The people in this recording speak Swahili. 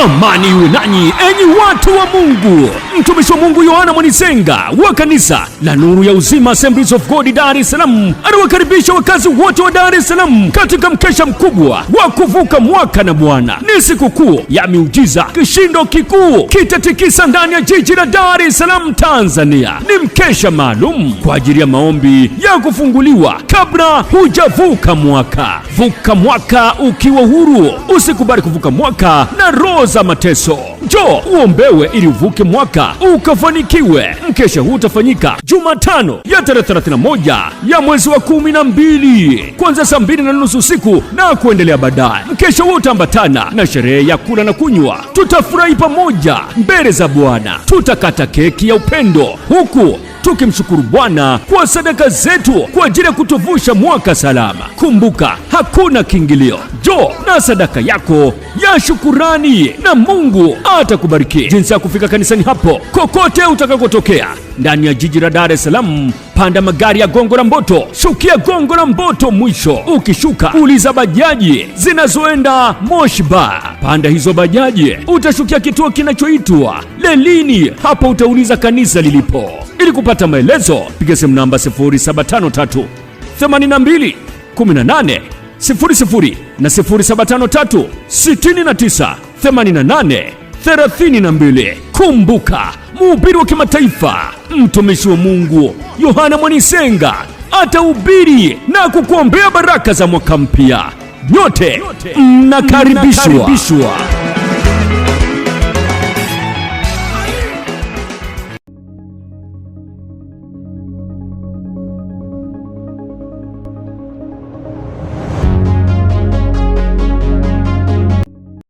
Amani iwe nanyi, enyi watu wa Mungu. Mtumishi wa Mungu Yohana Mwanisenga wa kanisa la Nuru ya Uzima Assemblies of God Dar es Salaam anawakaribisha wakazi wote wa Dar es Salaam katika mkesha mkubwa wa kuvuka mwaka na Bwana. Ni sikukuu ya miujiza, kishindo kikuu kitatikisa ndani ya jiji la Dar es Salaam, Tanzania. Ni mkesha maalum kwa ajili ya maombi ya kufunguliwa kabla hujavuka mwaka. Vuka mwaka ukiwa huru, usikubali kuvuka mwaka na roho za mateso. Njoo uombewe ili uvuke mwaka ukafanikiwe. Mkesha huu utafanyika Jumatano ya tarehe 31 ya mwezi wa 12 kuanzia saa 2:30 usiku na kuendelea baadaye. Mkesha huu utaambatana na sherehe ya kula na kunywa. Tutafurahi pamoja mbele za Bwana. Tutakata keki ya upendo huku tukimshukuru Bwana kwa sadaka zetu kwa ajili ya kutuvusha mwaka salama. Kumbuka, hakuna kiingilio. Njoo na sadaka yako ya shukurani na Mungu atakubariki. Jinsi ya kufika kanisani hapo, kokote utakakotokea ndani ya jiji la Dar es Salaam, panda magari ya Gongo la Mboto, shukia Gongo la Mboto mwisho. Ukishuka uliza bajaji zinazoenda Moshi Bar. Panda hizo bajaji, utashukia kituo kinachoitwa Lelini. Hapo utauliza kanisa lilipo. Ili kupata maelezo, piga simu namba 0753 82 18 00 na 0753 69 88 32. Kumbuka, mhubiri wa kimataifa, mtumishi wa Mungu Yohana Mwanisenga atahubiri na kukuombea baraka za mwaka mpya. Nyote mnakaribishwa.